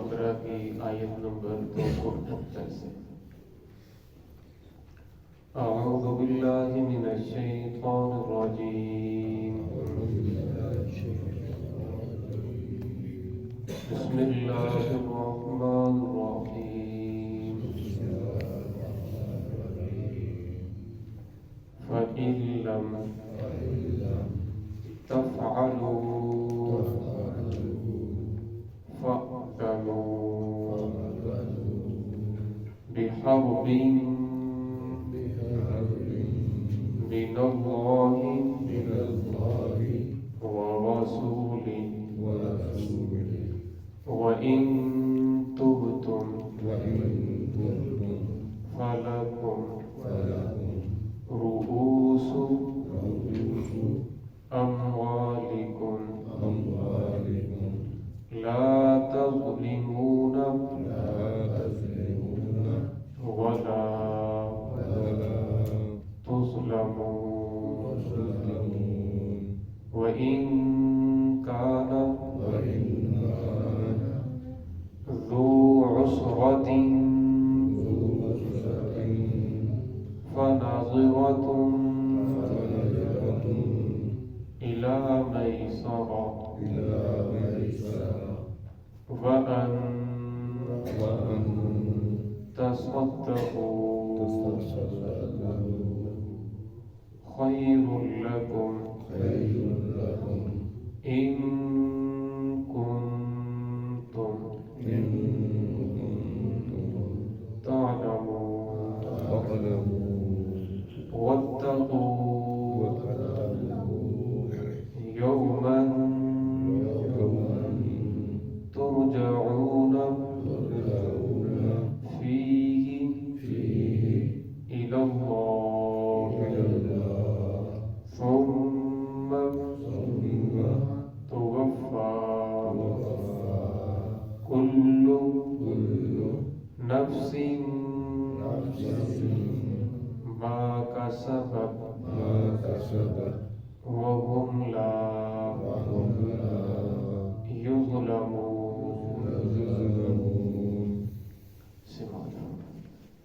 بقرہ کی آیت نمبر 270 سے۔ اعوذ باللہ من الشیطان الرجیم، بسم اللہ الرحمن الرحیم، فَإِن لَّمْ تَفْعَلُوا فَأْذَنُوا بِحَرْبٍ من الله ورسوله وإن تبتم فلكم رؤوس أموالكم لا تظلمون ولا تظلمون، وإن كان ذو عسرة فنظرة إلى ميسرة وأن تصدقوا خير لكم إن كنتم تعلمون، واتقوا يوما ترجعون فيه إلى الله ثم توفى كل نفس ما كسبت وهم لا يظلمون۔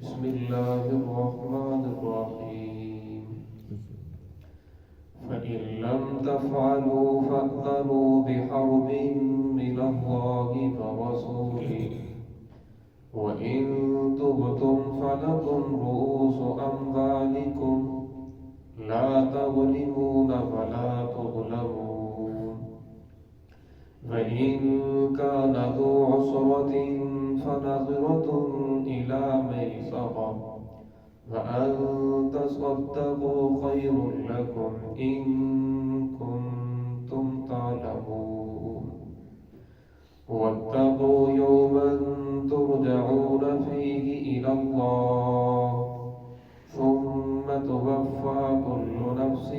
بسم اللہ الرحمن الرحیم، فَإِن لَّمْ تَفْعَلُوا فَأْذَنُوا بِحَرْبٍ مِّنَ اللَّهِ وَرَسُولِهِ وَإِن تُبْتُمْ فَلَكُمْ رُءُوسُ أَمْوَالِكُمْ لَا تَظْلِمُونَ وَلَا تُظْلَمُونَ، وَإِن كَانَ ذُو عُسْرَةٍ فَنَظِرَةٌ إِلَى مَيْسَرَةٍ وَأَن تَصَدَّقُوا خَيْرٌ لَّكُمْ إِن كُنتُمْ تَعْلَمُونَ، وَاتَّقُوا يَوْمًا تُرْجَعُونَ فِيهِ إِلَى اللَّهِ ثُمَّ تُوَفَّى كُلُّ نَفْسٍ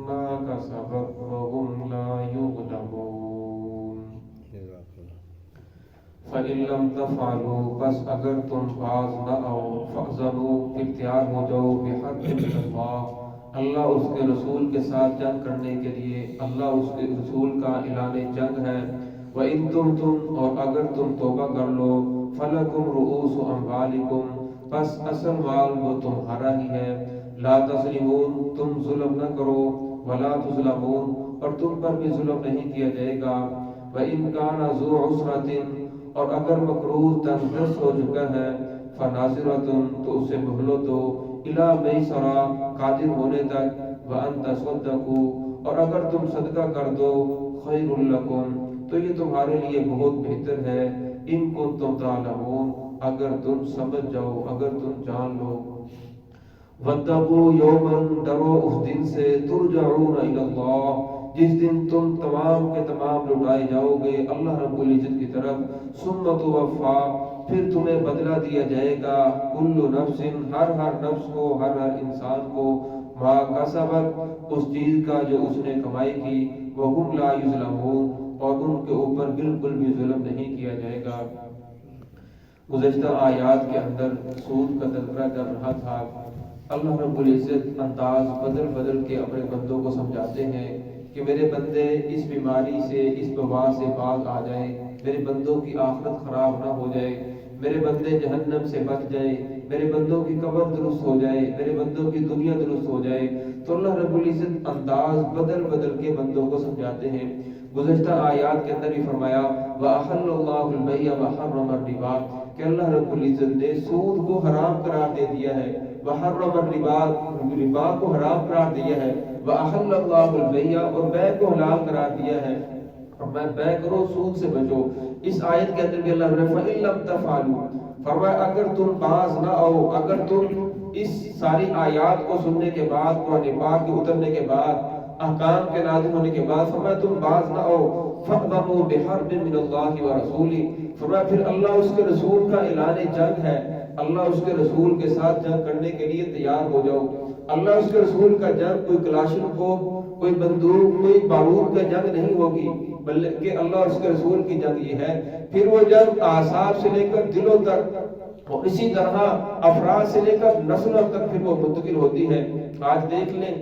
مَّا كَسَبَتْ وَهُمْ لَا يُظْلَمُونَ۔ فَإِن لَّمْ تَفْعَلُوا، بس اگر تم باز نہ آؤ، فَأْذَنُوا، پھر تیار ہو جاؤ، بِحَرْبٍ مِّنَ اللَّهِ، اللہ اس کے رسول کے ساتھ جنگ کرنے کے لیے، اللہ اس کے رسول کا اعلان جنگ ہے۔ وَإِن تُبْتُمْ، اور اگر تم توبہ کر لو، فَلَكُمْ رُءُوسُ أَمْوَالِكُمْ، پس اصل مال وہ تمہارا ہی ہے، لا تظلمون، تم ظلم نہ کرو، ولا تظلمون، اور تم پر بھی ظلم نہیں کیا جائے گا۔ وَإِن كَانَ ذُو عُسْرَةٍ، اور اگر مقروض تنگ دست ہو چکا ہے، فَنَاظِرَةٌ، تو اسے مہلت دو، إِلَى مَيْسَرَةٍ، قادر ہونے تک، وَأَن تَصَدَّقُوا، اور اگر تم صدقہ کر دو، خَيْرٌ لَّكُمْ، تو یہ تمہارے لیے بہت بہتر ہے، إِن كُنتُمْ تَعْلَمُونَ، اگر تم سمجھ جاؤ، اگر تم جان لو۔ وَاتَّقُوا يَوْمًا، ڈرو اس دن سے، تُرْجَعُونَ إِلَى اللَّهِ، جس دن تم تمام کے تمام لٹائے جاؤ گے اللہ رب العزت کی طرف، ثُمَّ تُوَفَّى، پھر تمہیں بدلہ دیا جائے گا، کل نفس، ہر نفس کو، ہر انسان کو، ما کسبت، اس چیز کا جو اس نے کمائی کی، وَهُمْ لَا يُظْلَمُونَ، اور ان کے اوپر بالکل بھی ظلم نہیں کیا جائے گا۔ گزشتہ آیات کے اندر سود کا تذکرہ کر رہا تھا۔ اللہ رب العزت انداز بدل بدل کے اپنے بندوں کو سمجھاتے ہیں کہ کہ میرے بندے اس بیماری سے، اس وبا سے باز آ جائیں، میرے بندوں کی آخرت خراب نہ ہو جائے، میرے بندے جہنم سے بچ جائیں، میرے بندوں کی قبر درست ہو جائے، میرے بندوں کی دنیا درست ہو جائے۔ تو اللہ رب العزت انداز بدل بدل کے بندوں کو سمجھاتے ہیں۔ گزشتہ آیات کے اندر بھی فرمایا وَأَحَلَّ اللَّهُ الْبَيْعَ وَحَرَّمَ الرِّبَا کہ اللہ رب العزت نے سود کو حرام قرار دے دیا ہے، وحرم الربا، ربا کو حرام قرار دیا ہے، وَأَحَلَّ اللَّهُ الْبَيْعَ اور بیع کو حلال قرار دیا ہے، فرمایا بیع کرو، سود سے بچو۔ اس آیت کے اندر بھی اللہ نے فَإِن لَمْ تَفْعَلُوا فرمایا اگر تم باز نہ آؤ، اگر تم اس ساری آیات کو سننے کے بعد، قرآن پاک کے اترنے کے بعد، احکام کے نازل ہونے کے بعد فرمایا تم باز نہ آؤ فَأْذَنُوا بِحَرْبٍ مِّنَ اللَّهِ وَرَسُولِهِ فرمایا پھر اللہ اس کے رسول کا اعلان جنگ ہے، اللہ اس کے رسول کے ساتھ جنگ کرنے کے لیے تیار ہو جاؤ۔ اللہ اس کے رسول کا جنگ کوئی کلاشن کو، کوئی بندوق، کوئی بارود کا جنگ نہیں ہوگی، بلکہ اللہ اس کے رسول کی جنگ یہ ہے۔ پھر وہ جنگ اعصاب سے لے کر دلوں تک اور اسی طرح افراد سے لے کر نسلوں تک پھر وہ منتقل ہوتی ہے۔ آج دیکھ لیں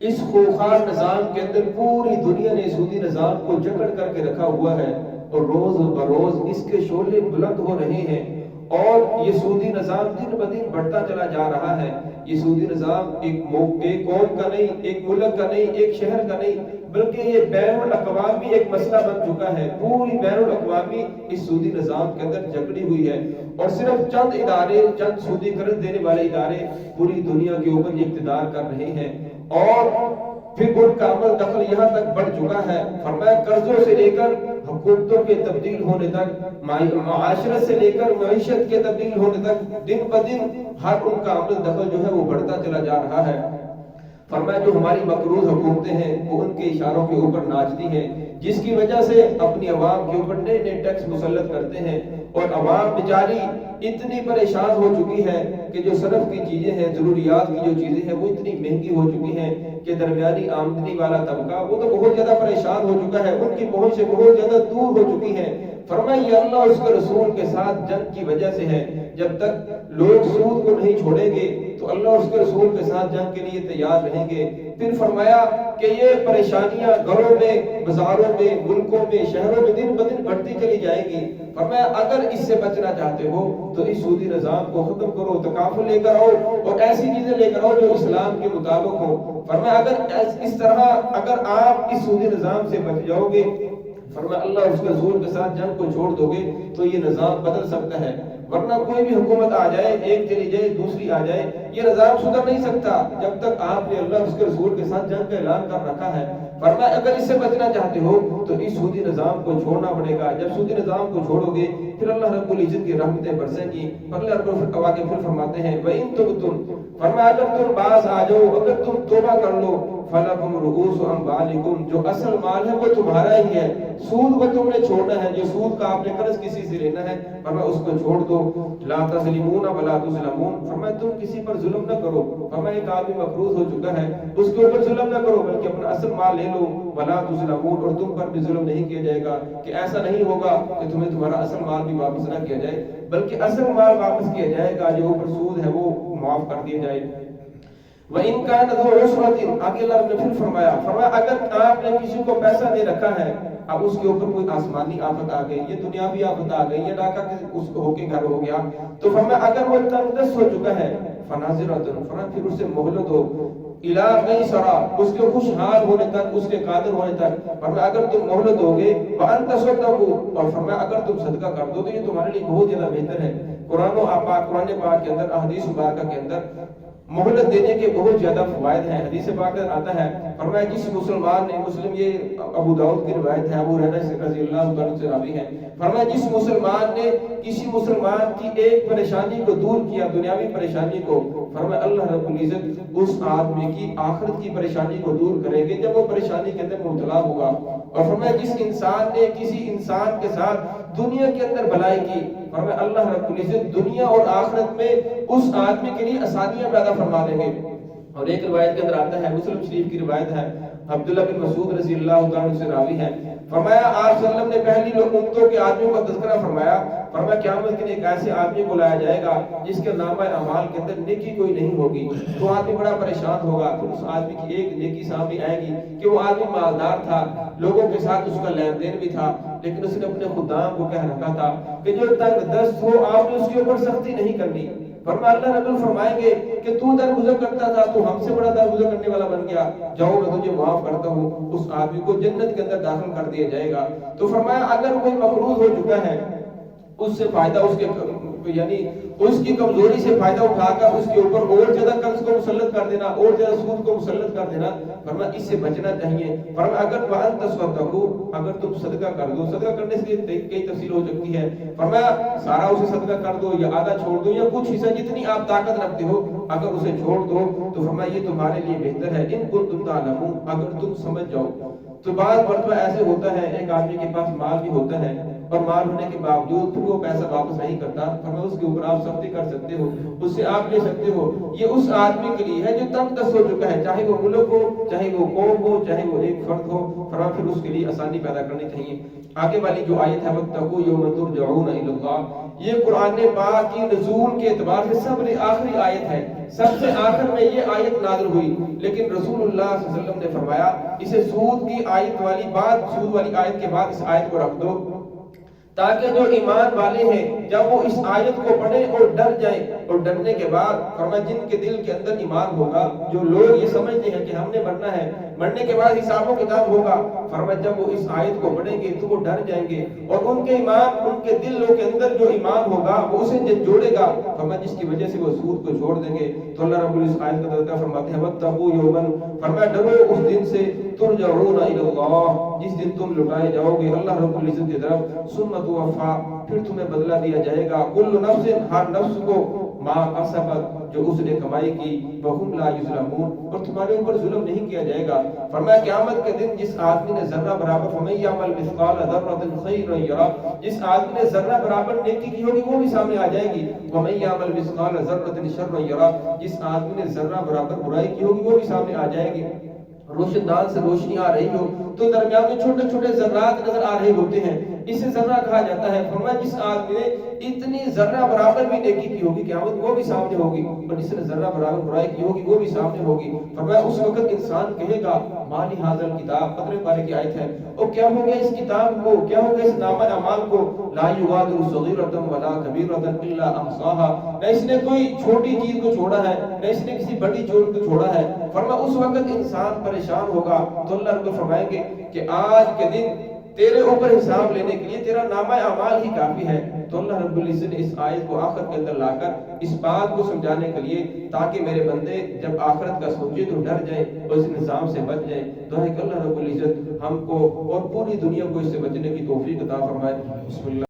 اس خوفناک نظام کے اندر پوری دنیا نے سودی نظام کو جکڑ کر کے رکھا ہوا ہے، اور روز بروز اس کے شعلے بلند ہو رہے ہیں، اور یہ سودی نظام دن بدن بڑھتا چلا جا رہا ہے۔ یہ سودی نظام ایک قوم کا نہیں، ایک ملک کا نہیں، ایک شہر کا نہیں، بلکہ یہ بین الاقوامی ایک مسئلہ بن چکا ہے۔ پوری بین الاقوامی اس سودی نظام کے اندر جکڑی ہوئی ہے، اور صرف چند ادارے، چند سودی قرض دینے والے ادارے پوری دنیا کے اوپر یہ اقتدار کر رہے ہیں، اور پھر ان کا عمل دخل یہاں تک بڑھ چکا ہے۔ فرمایا قرضوں سے لے کر حکومتوں کے تبدیل ہونے تک، معاشرت سے لے کر معیشت کے تبدیل ہونے تک، دن بدن ہر ان کا عمل دخل جو ہے وہ بڑھتا چلا جا رہا ہے۔ فرمایا جو ہماری مقروض حکومتیں ہیں وہ ان کے اشاروں کے اوپر ناچتی ہیں، جس کی وجہ سے اپنی عوام کے اوپر نئے نئے ٹیکس مسلط کرتے ہیں، اور عوام بیچاری اتنی پریشان ہو چکی ہے کہ جو صرف کی چیزیں ہیں، ضروریات کی جو چیزیں ہیں وہ اتنی مہنگی ہو چکی ہیں کہ درمیانی آمدنی والا طبقہ وہ تو بہت زیادہ پریشان ہو چکا ہے، ان کی پہنچ سے بہت زیادہ دور ہو چکی ہے۔ فرمایا یہ اللہ اس کے رسول کے ساتھ جنگ کی وجہ سے ہے۔ جب تک لوگ سود کو نہیں چھوڑیں گے تو اللہ اس کے رسول کے ساتھ جنگ کے لیے تیار رہیں گے۔ پھر فرمایا کہ یہ پریشانیاں گھروں میں، بازاروں میں، ملکوں میں، شہروں میں دن بدن بڑھتی چلی جائیں گی۔ فرمایا اگر اس سے بچنا چاہتے ہو تو اس سودی نظام کو ختم کرو، تکافل لے کر آؤ، اور ایسی چیزیں لے کر آؤ جو اسلام کے مطابق ہو۔ فرمایا اگر اس طرح اگر آپ اس سودی نظام سے بچ جاؤ گے، فرمایا اللہ اس کے رسول کے ساتھ جنگ کو چھوڑ دو گے تو یہ نظام بدل سکتا ہے، ورنہ کوئی بھی حکومت آ جائے، ایک چلی جائے دوسری آ جائے، یہ نظام سدھر نہیں سکتا جب تک آپ نے اللہ اس کے رسول کے ساتھ جنگ کا اعلان کر رکھا ہے۔ فرمایا اگر اس سے بچنا چاہتے ہو تو اس سودی نظام کو چھوڑنا پڑے گا۔ جب سودی نظام کو چھوڑو گے پھر اللہ رب العزت کی رحمتیں برسیں گی۔ اللہ رب العزت آگے پھر فرماتے ہیں وَإِن تُبْتُمْ فرمایا اگر تم باز آ جاؤ، اگر تم توبہ کر لو، فَلَكُمْ رُؤُوسُ أَمْوَالِكُمْ جو اصل مال ہے وہ تمہارا ہی ہے، سود کو تم نے چھوڑنا ہے، جو سود کا آپ نے قرض کسی سے لینا ہے فرمایا اس کو چھوڑ دو، لا تظلمون ولا تظلمون فرمایا تم کسی پر ظلم نہ کرو۔ فرمایا ایک آدمی مقروض ہو چکا ہے اس کے اوپر ظلم نہ کرو بلکہ اپنا اصل مال لے لو، ولا تظلمون اور تم پر بھی ظلم نہیں کیا جائے گا، کہ ایسا نہیں ہوگا کہ تمہیں تمہارا اصل مال بھی واپس نہ کیا جائے بلکہ اصل مال واپس کیا جائے گا، جو اوپر سود ہے وہ معاف کر دیا جائے۔ وَإِن كَانَ ذُو عُسْرَةٍ آگے اللہ نے پھر فرمایا اگر آپ نے کسی کو پیسہ دے رکھا ہے، اب اس کے اوپر کوئی آسمانی آفت آ گئی، یہ دنیاوی آفت آ گئی، یہ ڈاکہ اس کو ہو کے گھر ہو گیا، تو فرمایا اگر وہ تنگ دست ہو چکا ہے فَنَاظِرَةٌ فرمایا پھر اسے مہلت دو، إِلَىٰ مَيْسَرَةٍ اس کے خوشحال ہونے تک، اس کے قادر ہونے تک۔ فرمایا اگر تم مہلت دو گے وَأَن تَصَدَّقُوا اور فرمایا اگر تم صدقہ کر دو تو یہ تمہارے لیے بہت زیادہ بہتر ہے۔ قرآن پاک کے اندر، احادیث مبارکہ کے اندر مہلت دینے کے بہت زیادہ فوائد ہیں۔ حدیث پاک میں آتا ہے فرمایا جس مسلمان نے، مسلم یہ ابو داؤد کی روایت ہے، ابو ہریرہ رضی اللہ عنہ سے راوی ہے، فرمایا جس مسلمان نے کسی مسلمان کی ایک پریشانی کو دور کیا، دنیاوی پریشانی کو، فرمایا اللہ رب العزت اس آدمی کی آخرت کی پریشانی کو دور کریں گے جب وہ پریشانی کے اندر مبتلا ہوگا۔ اور فرمایا جس انسان نے کسی انسان کے ساتھ دنیا کے اندر بھلائی کی، فرمایا اللہ رب العزت دنیا اور آخرت میں اس آدمی کے لیے آسانیاں پیدا فرما دیں گے۔ اور ایک روایت کے اندر آتا ہے، مسلم شریف کی روایت ہے، عبداللہ بن مسعود رضی اللہ عنہ سے راوی ہے، فرمایا آپ صلی اللہ علیہ وسلم نے پہلی لوگ امتوں کے آدمیوں کا تذکرہ فرمایا قیامت کے لیے ایک ایسے آدمی کو لایا جائے گا جس کے نامہ اعمال کے اندر نیکی کوئی نہیں ہوگی. تو آدمی بڑا پریشان ہوگا. پھر اس آدمی کی ایک نیکی سامنے آئے گی کہ وہ آدمی مالدار تھا, لوگوں کے ساتھ اس کا لین دین بھی تھا, لیکن اس نے اپنے خدام کو کہہ رکھا تھا کہ جو تنگ دست ہو آپ نے اس کے اوپر سختی نہیں کرنی. اللہ رب فرمائیں گے کہ تو درگزر کرتا تھا, تو ہم سے بڑا درگزر کرنے والا بن گیا, جاؤ میں تجھے معاف کرتا ہوں. اس آدمی کو جنت کے اندر داخل کر دیا جائے گا. تو فرمایا اگر کوئی مقروض ہو چکا ہے, اس سے فائدہ اس کے یعنی اس کی کمزوری سے فائدہ اٹھا کر اس کے اوپر اور زیادہ قرض کو مسلط کر دینا, اور زیادہ سود کو مسلط کر دینا, فرمایا اس سے بچنا چاہیے. فرمایا اگر وان تصدقوا, اگر تم صدقہ کر دو, صدقہ کرنے سے کئی تفصیل ہو سکتی ہے. فرمایا سارا اسے صدقہ کر دو یا آدھا چھوڑ دو یا کچھ حصہ جتنی آپ طاقت رکھتے ہو اگر اسے چھوڑ دو تو فرمایا یہ تمہارے لیے بہتر ہے, ان کنتم تعلمون, اگر تم سمجھ جاؤ. تو بعض مرتبہ ایسے ہوتا ہے ایک آدمی کے پاس مال بھی ہوتا ہے اور مال ہونے کے باوجود وہ پیسہ واپس نہیں کرتا, فرمایا اس کے اوپر آپ سختی کر سکتے ہو, اس سے آپ لے سکتے ہو. یہ اس آدمی کے لیے ہے جو تنگ دست ہو چکا ہے, چاہے وہ ملک ہو, چاہے وہ قوم ہو, چاہے وہ ایک فرد ہو, فرمایا پھر اس کے لیے آسانی پیدا کرنی چاہیے. آگے والی جو آیت ہے واتقوا یوما ترجعون الی اللہ, یہ قرآن پاک کی نزول کے اعتبار سے سب سے آخری آیت ہے, سب سے آخر میں یہ آیت نازل ہوئی. لیکن رسول اللہ صلی اللہ علیہ وسلم نے فرمایا اسے سود کی آیت والی بات, سود والی آیت کے بعد اس آیت کو رکھ دو, تاکہ جو ایمان والے ہیں جب وہ اس آیت کو پڑھیں اور ڈر جائیں, اور ڈرنے کے بعد فرمایا جن کے دل کے اندر ایمان ہوگا, جو لوگ یہ سمجھتے ہیں کہ ہم نے مرنا ہے, مرنے کے بعد حساب و کتاب ہوگا, فرمایا جب وہ اس آیت کو پڑھیں گے تو وہ ڈر جائیں گے, اور ان کے ایمان, ان کے دلوں کے اندر جو ایمان ہوگا وہ اسے جوڑے گا, فرمایا جس کی وجہ سے وہ سود کو چھوڑ دیں گے. تو اللہ رب اس آیت کا تذکرہ فرماتے ہیں واتقوا یوما, فرمایا ڈرو اس دن سے ترجعون الی اللہ, جس دن تم لٹائے جاؤ گے اللہ رب العزت کی طرف, ثم توفا, پھر تمہیں بدلہ دیا جائے گا, کل نفس, ہر نفس کو, ما کسبت, جو اس نے کمائی کی, وہم لا یظلمون, اور تمہارے اوپر ظلم نہیں کیا جائے گا. فرمایا قیامت کے دن جس آدمی نے ذرہ برابر, فمن یعمل مثقال ذرۃ خیرا یرہ, جس آدمی نے ذرہ برابر نیکی کی ہوگی وہ بھی سامنے آ جائے گی. ومن یعمل مثقال ذرۃ شرا یرہ, جس آدمی نے ذرہ برابر برائی کی ہوگی وہ بھی سامنے آ جائے گی. روشن دان سے روشنی آ رہی ہو تو درمیان میں چھوٹے چھوٹے ذرات نظر آ رہے ہوتے ہیں, اسے ذرہ کہا جاتا ہے. فرمایا جس آدمی نے اتنی ذرہ برابر بھی نیکی کی ہوگی قیامت وہ بھی سامنے ہوگی, اور جس نے ذرہ برابر برائی کی ہوگی وہ بھی سامنے ہوگی. فرمایا اس وقت انسان کہے گا مالی حاضر کتاب, 15 پارے کی آیت ہے, اور کیا ہو گیا اس کتاب کو, کیا ہو گیا اس نامہ اعمال کو, لا یغادر صغیرۃ ولا کبیرۃ الا احصاها, نہ اس نے کوئی چھوٹی چیز کو چھوڑا ہے, نہ اس نے کسی بڑی چیز کو چھوڑا ہے. فرمایا اس وقت انسان پریشان ہوگا. تو اللہ رب فرمائیں گے کہ آج کے دن تیرے اوپر حساب لینے کے لیے تیرا نامہ اعمال ہی کافی ہے. تو اللہ رب العزت نے اس آیت کو آخرت کے اندر لا کر اس بات کو سمجھانے کے لیے, تاکہ میرے بندے جب آخرت کا سوچے تو ڈر جائیں اور اس نظام سے بچ جائیں. دعا ہے کہ اللہ رب العزت ہم کو اور پوری دنیا کو اس سے بچنے کی توفیق عطا فرمائے. بسم اللہ.